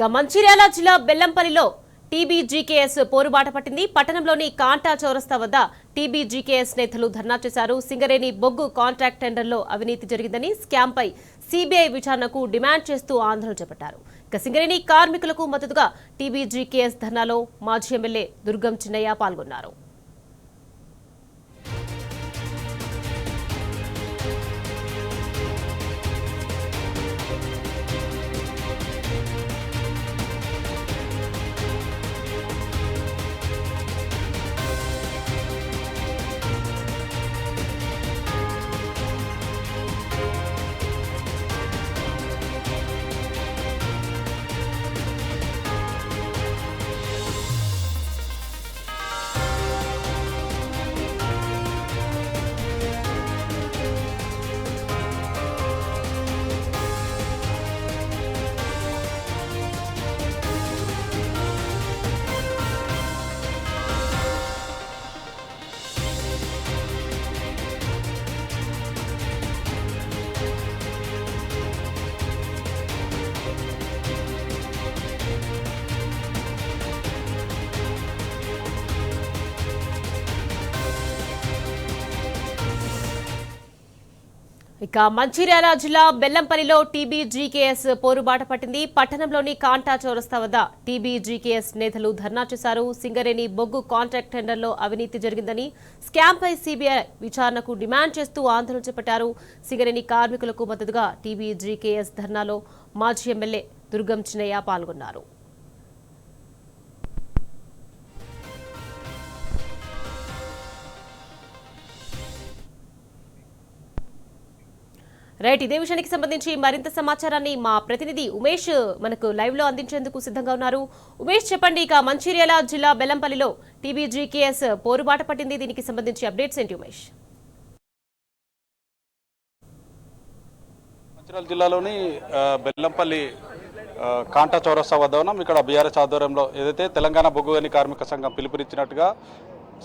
మంచిర్యాల జిల్లా బెల్లంపల్లిలో టీబీజీకేఎస్ పోరుబాట పట్టింది. పట్టణంలోని కాంటా చౌరస్తా వద్ద టీబీజీకేఎస్ నేతలు ధర్నా చేశారు. సింగరేణి బొగ్గు కాంట్రాక్ట్ టెండర్లో అవినీతి జరిగిందని స్కామ్పై సీబీఐ విచారణకు డిమాండ్ చేస్తూ ఆందోళన చేపట్టారు. సింగరేణి కార్మికులకు మద్దతుగా టీబీజీకేఎస్ ధర్నాలో మాజీ ఎమ్మెల్యే దుర్గం చిన్నయ్య పాల్గొన్నారు. మంచిర్యాల జిల్లా బెల్లంపల్లిలో టీబీజీకేఎస్ పోరుబాట పట్టింది. పట్టణంలోని కాంటా చౌరస్తా వద్ద టీబీజీకేఎస్ నేతలు ధర్నా చేశారు. సింగరేణి బొగ్గు కాంట్రాక్ట్ టెండర్లో అవినీతి జరిగిందని స్కామ్పై సీబీఐ విచారణకు డిమాండ్ చేస్తూ ఆందోళన చేపట్టారు. సింగరేణి కార్మికులకు మద్దతుగా టీబీజీకేఎస్ ధర్నాలో మాజీ ఎమ్మెల్యే దుర్గం చిన్నయ్య పాల్గొన్నారు. రైట్, ఇదే విషయానికి సంబంధించి మరింత సమాచారాన్ని మా ప్రతినిధి ఉమేష్ మనకు లైవ్ లో అందించేందుకు సిద్ధంగా ఉన్నారు. ఉమేష్, చెప్పండి, మంచిర్యాల జిల్లా బెల్లంపల్లిలో టీబీజీకేఎస్ పోరుబాట పట్టింది. దీనికి సంబంధించి అప్డేట్స్ ఏంటి ఉమేష్? మంచిర్యాల జిల్లాలోని బెల్లంపల్లి కాంటా చౌరస్తా వద్ద ఉన్నాం. ఇక్కడ బీఆర్ఎస్ ఆధ్వర్యంలో ఏదైతే తెలంగాణ బొగ్గు గని కార్మిక సంఘం పిలుపునిచ్చినట్టుగా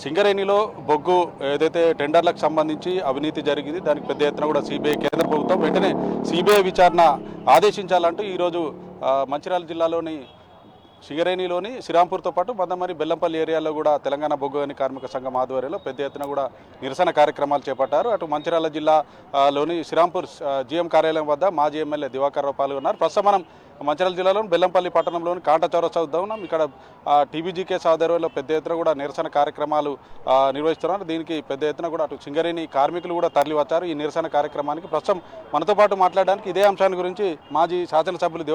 సింగరేణిలో బొగ్గు ఏదైతే టెండర్లకు సంబంధించి అవినీతి జరిగింది, దానికి పెద్ద ఎత్తున కూడా సీబీఐ కేంద్ర ప్రభుత్వం వెంటనే సీబీఐ విచారణ ఆదేశించాలంటూ ఈరోజు మంచిర్యాల జిల్లాలోని సింగరేణిలోని శ్రీరాంపూర్తో పాటు మందమరి బెల్లంపల్లి ఏరియాలో కూడా తెలంగాణ బొగ్గు గని కార్మిక సంఘం ఆధ్వర్యంలో పెద్ద ఎత్తున కూడా నిరసన కార్యక్రమాలు చేపట్టారు. అటు మంచిర్యాల జిల్లాలోని శ్రీరాంపూర్ జీఎం కార్యాలయం వద్ద మాజీ ఎమ్మెల్యే దివాకర్ రావు పాల్గొన్నారు. ప్రస్తుతం మనం మంచిర్యాల జిల్లాలోని బెల్లంపల్లి పట్టణంలోని కాంటా చౌరస్తా వద్ద ఉన్నాం. ఇక్కడ టీబీజీకేఎస్ ఆధ్వర్యంలో పెద్ద ఎత్తున కూడా నిరసన కార్యక్రమాలు నిర్వహిస్తున్నారు. దీనికి పెద్ద ఎత్తున కూడా అటు సింగరేణి కార్మికులు కూడా తరలి వచ్చారు ఈ నిరసన కార్యక్రమానికి. ప్రస్తుతం మనతో పాటు మాట్లాడడానికి ఇదే అంశాన్ని గురించి మాజీ శాసనసభ్యులు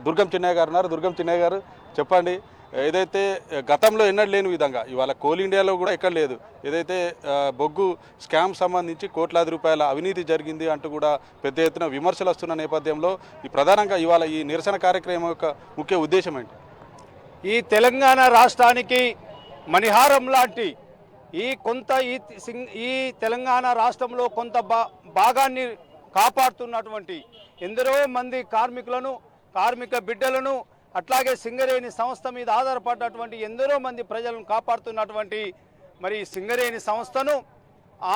దుర్గం చిన్నయ్య గారు ఉన్నారు. దుర్గం చిన్నయ్య గారు, చెప్పండి, ఏదైతే గతంలో ఎన్నడూ లేని విధంగా ఇవాళ కోల్ ఇండియాలో కూడా ఎక్కడ లేదు, ఏదైతే బొగ్గు స్కామ్ సంబంధించి కోట్లాది రూపాయల అవినీతి జరిగింది అంటూ కూడా పెద్ద ఎత్తున విమర్శలు వస్తున్న నేపథ్యంలో ఈ ప్రధానంగా ఇవాళ ఈ నిరసన కార్యక్రమం యొక్క ముఖ్య ఉద్దేశం ఏంటి? ఈ తెలంగాణ రాష్ట్రానికి మణిహారం లాంటి ఈ తెలంగాణ రాష్ట్రంలో కొంత భాగాన్ని కాపాడుతున్నటువంటి ఎందరో మంది కార్మిక బిడ్డలను, అట్లాగే సింగరేణి సంస్థ మీద ఆధారపడ్డటువంటి ఎందరో మంది ప్రజలను కాపాడుతున్నటువంటి మరి సింగరేణి సంస్థను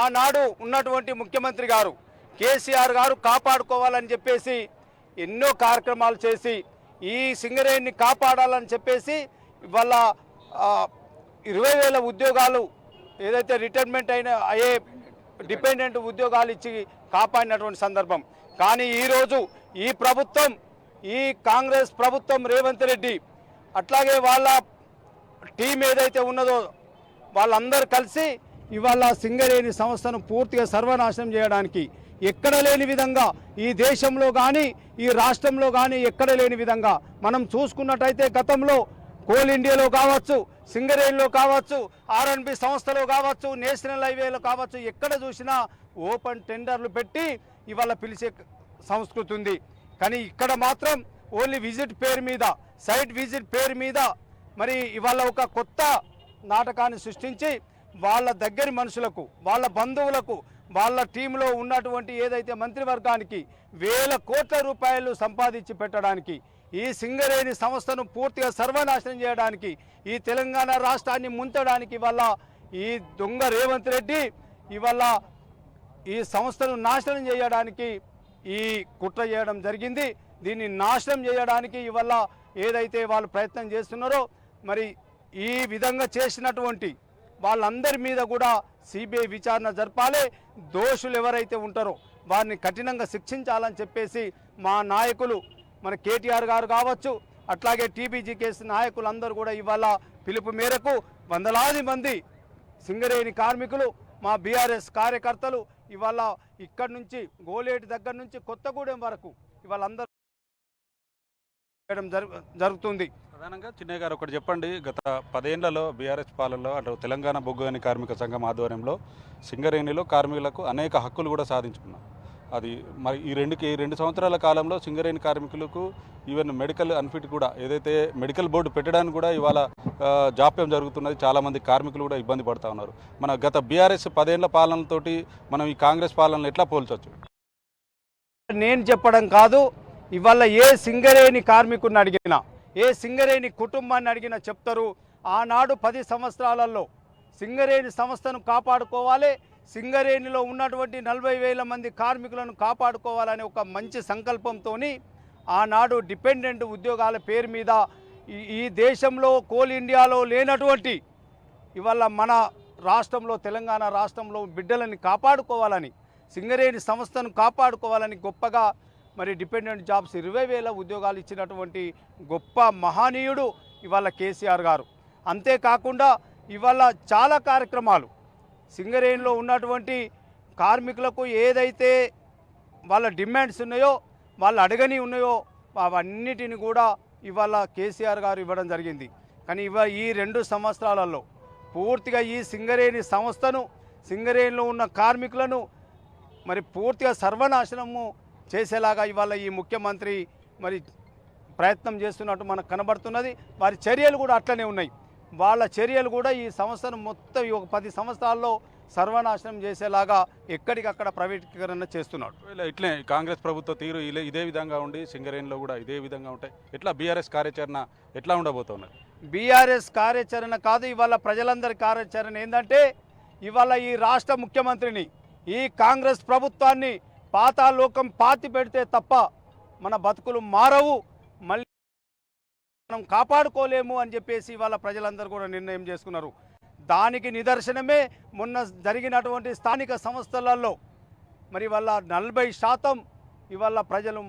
ఆనాడు ఉన్నటువంటి ముఖ్యమంత్రి గారు కేసీఆర్ గారు కాపాడుకోవాలని చెప్పేసి ఎన్నో కార్యక్రమాలు చేసి ఈ సింగరేణిని కాపాడాలని చెప్పేసి ఇవాళ 20,000 ఉద్యోగాలు ఏదైతే రిటైర్మెంట్ అయ్యే డిపెండెంట్ ఉద్యోగాలు ఇచ్చి కాపాడినటువంటి సందర్భం. కానీ ఈరోజు ఈ ప్రభుత్వం, ఈ కాంగ్రెస్ ప్రభుత్వం, రేవంత్ రెడ్డి అట్లాగే వాళ్ళ టీం ఏదైతే ఉన్నదో వాళ్ళందరూ కలిసి ఇవాళ సింగరేణి సంస్థను పూర్తిగా సర్వనాశనం చేయడానికి ఎక్కడ లేని విధంగా ఈ దేశంలో కానీ ఈ రాష్ట్రంలో కానీ ఎక్కడ లేని విధంగా మనం చూసుకున్నట్టయితే గతంలో కోల్ ఇండియాలో కావచ్చు, సింగరేణిలో కావచ్చు, ఆర్ఎన్బి సంస్థలో కావచ్చు, నేషనల్ హైవేలో కావచ్చు, ఎక్కడ చూసినా ఓపెన్ టెండర్లు పెట్టి ఇవాళ పిలిచే సంస్కృతి ఉంది. కానీ ఇక్కడ మాత్రం ఓన్లీ విజిట్ పేరు మీద, సైట్ విజిట్ పేరు మీద మరి ఇవాళ ఒక కొత్త నాటకాన్ని సృష్టించి వాళ్ళ దగ్గరి మనుషులకు, వాళ్ళ బంధువులకు, వాళ్ళ టీంలో ఉన్నటువంటి ఏదైతే మంత్రివర్గానికి వేల కోట్ల రూపాయలు సంపాదించి పెట్టడానికి, ఈ సింగరేణి సంస్థను పూర్తిగా సర్వనాశనం చేయడానికి, ఈ తెలంగాణ రాష్ట్రాన్ని ముంచడానికి ఇవాళ ఈ దొంగ రేవంత్ రెడ్డి ఇవాళ ఈ సంస్థను నాశనం చేయడానికి ఈ కుట్ర చేయడం జరిగింది. దీన్ని నాశనం చేయడానికి ఇవాళ ఏదైతే వాళ్ళు ప్రయత్నం చేస్తున్నారో మరి ఈ విధంగా చేసినటువంటి వాళ్ళందరి మీద కూడా సిబిఐ విచారణ జరపాలి. దోషులు ఎవరైతే ఉంటారో వారిని కఠినంగా శిక్షించాలని చెప్పేసి మా నాయకులు మన కేటీఆర్ గారు కావచ్చు, అట్లాగే టీబీజీకేఎస్ నాయకులందరూ కూడా ఇవాళ పిలుపు మేరకు వందలాది మంది సింగరేణి కార్మికులు, మా బీఆర్ఎస్ కార్యకర్తలు ఇవాళ ఇక్కడి నుంచి గోలేటి దగ్గర నుంచి కొత్తగూడెం వరకు ఇవాళ అందరూ జరుగుతుంది. ప్రధానంగా చిన్నయ్య గారు ఒకటి చెప్పండి, గత 10 ఏళ్లలో బీఆర్ఎస్ పాలనలో అటు తెలంగాణ బొగ్గు గని కార్మిక సంఘం ఆధ్వర్యంలో సింగరేణిలో కార్మికులకు అనేక హక్కులు కూడా సాధించుకున్నాం. అది మరి ఈ 2 సంవత్సరాల కాలంలో సింగరేణి కార్మికులకు ఈవెన్ మెడికల్ అన్ఫిట్ కూడా ఏదైతే మెడికల్ బోర్డు పెట్టడానికి కూడా ఇవాళ జాప్యం జరుగుతున్నది. చాలామంది కార్మికులు కూడా ఇబ్బంది పడుతూ ఉన్నారు. మన గత బీఆర్ఎస్ 10 ఏళ్ల పాలనతోటి మనం ఈ కాంగ్రెస్ పాలనలు ఎట్లా పోల్చొచ్చు? నేను చెప్పడం కాదు, ఇవాళ ఏ సింగరేణి కార్మికుడిని అడిగినా, ఏ సింగరేణి కుటుంబాన్ని అడిగినా చెప్తారు, ఆనాడు 10 సంవత్సరాలలో సింగరేణి సంస్థను కాపాడుకోవాలి, సింగరేణిలో ఉన్నటువంటి 40,000 మంది కార్మికులను కాపాడుకోవాలనే ఒక మంచి సంకల్పంతో ఆనాడు డిపెండెంట్ ఉద్యోగాల పేరు మీద ఈ దేశంలో కోల్ ఇండియాలో లేనటువంటి ఇవాళ మన రాష్ట్రంలో తెలంగాణ రాష్ట్రంలో బిడ్డలని కాపాడుకోవాలని, సింగరేణి సంస్థను కాపాడుకోవాలని గొప్పగా మరి డిపెండెంట్ జాబ్స్ 20,000 ఉద్యోగాలు ఇచ్చినటువంటి గొప్ప మహనీయుడు ఇవాళ కేసీఆర్ గారు. అంతేకాకుండా ఇవాళ చాలా కార్యక్రమాలు సింగరేణిలో ఉన్నటువంటి కార్మికులకు ఏదైతే వాళ్ళ డిమాండ్స్ ఉన్నాయో, వాళ్ళు అడగని ఉన్నాయో అవన్నిటిని కూడా ఇవాళ కేసీఆర్ గారు ఇవ్వడం జరిగింది. కానీ ఈ 2 సంవత్సరాలలో పూర్తిగా ఈ సింగరేణి సంస్థను, సింగరేణిలో ఉన్న కార్మికులను మరి పూర్తిగా సర్వనాశనము చేసేలాగా ఇవాళ ఈ ముఖ్యమంత్రి మరి ప్రయత్నం చేస్తున్నట్టు మనకు కనబడుతున్నది. వారి చర్యలు కూడా అట్లనే ఉన్నాయి. వాళ్ళ చర్యలు కూడా ఈ సంస్థను మొత్తం ఒక 10 సంవత్సరాల్లో సర్వనాశనం చేసేలాగా ఎక్కడికక్కడ ప్రైవేటీకరణ చేస్తున్నాడు. ఇట్లే కాంగ్రెస్ ప్రభుత్వ తీరు ఇదే విధంగా ఉండి సింగరేణిలో కూడా ఇదే విధంగా ఉంటాయి. ఎట్లా బీఆర్ఎస్ కార్యాచరణ ఎట్లా ఉండబోతున్నది? బీఆర్ఎస్ కార్యాచరణ కాదు, ఇవాళ ప్రజలందరి కార్యాచరణ ఏంటంటే ఇవాళ ఈ రాష్ట్ర ముఖ్యమంత్రిని, ఈ కాంగ్రెస్ ప్రభుత్వాన్ని పాతాళలోకం పాతి పెడితే తప్ప మన బతుకులు మారవు, మళ్ళీ మనం కాపాడుకోలేము అని చెప్పేసి ఇవాళ ప్రజలందరూ కూడా నిర్ణయం చేసుకున్నారు. దానికి నిదర్శనమే మొన్న జరిగినటువంటి స్థానిక సంస్థలలో మరి ఇవాళ 40% ఇవాళ ప్రజలు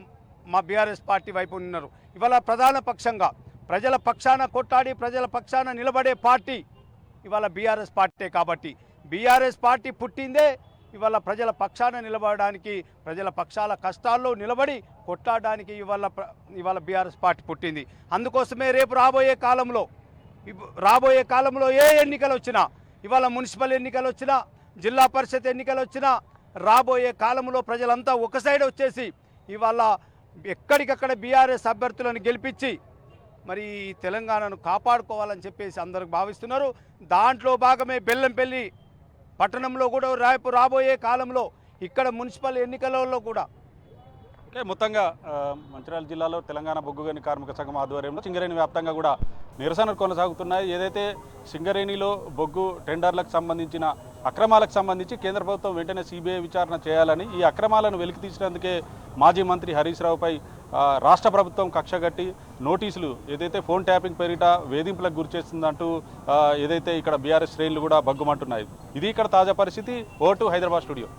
మా బీఆర్ఎస్ పార్టీ వైపు ఉన్నారు. ఇవాళ ప్రధాన పక్షంగా ప్రజల పక్షాన కొట్టాడి ప్రజల పక్షాన నిలబడే పార్టీ ఇవాళ బీఆర్ఎస్ పార్టీ. కాబట్టి బీఆర్ఎస్ పార్టీ పుట్టిందే ఇవాళ ప్రజల పక్షాన నిలబడడానికి, ప్రజల పక్షాల కష్టాల్లో నిలబడి కొట్లాడడానికి ఇవాళ బీఆర్ఎస్ పార్టీ పుట్టింది. అందుకోసమే రేపు రాబోయే కాలంలో ఏ ఎన్నికలు వచ్చినా, ఇవాళ మున్సిపల్ ఎన్నికలు వచ్చినా, జిల్లా పరిషత్ ఎన్నికలు వచ్చినా, రాబోయే కాలంలో ప్రజలంతా ఒక సైడ్ వచ్చేసి ఇవాళ ఎక్కడికక్కడ బీఆర్ఎస్ అభ్యర్థులను గెలిపించి మరి తెలంగాణను కాపాడుకోవాలని చెప్పేసి అందరూ భావిస్తున్నారు. దాంట్లో భాగమే బెల్లంపల్లి పట్టణంలో కూడా రాబోయే కాలంలో ఇక్కడ మున్సిపల్ ఎన్నికలలో కూడా మొత్తంగా మంచిర్యాల జిల్లాలో తెలంగాణ బొగ్గు గని కార్మిక సంఘం ఆధ్వర్యంలో సింగరేణి వ్యాప్తంగా కూడా నిరసనలు కొనసాగుతున్నాయి. ఏదైతే సింగరేణిలో బొగ్గు టెండర్లకు సంబంధించిన అక్రమాలకు సంబంధించి కేంద్ర ప్రభుత్వం వెంటనే సిబిఐ విచారణ చేయాలని, ఈ అక్రమాలను వెలికి తీసినందుకే మాజీ మంత్రి హరీష్ రావుపై రాష్ట్ర ప్రభుత్వం కక్షగట్టి నోటీసులు ఏదైతే ఫోన్ ట్యాపింగ్ పేరిట వేధింపులకు గురిచేస్తుందంటూ ఏదైతే ఇక్కడ బీఆర్ఎస్ శ్రేణులు కూడా బగ్గుమంటున్నాయి. ఇది ఇక్కడ తాజా పరిస్థితి. Vote Hyderabad studio.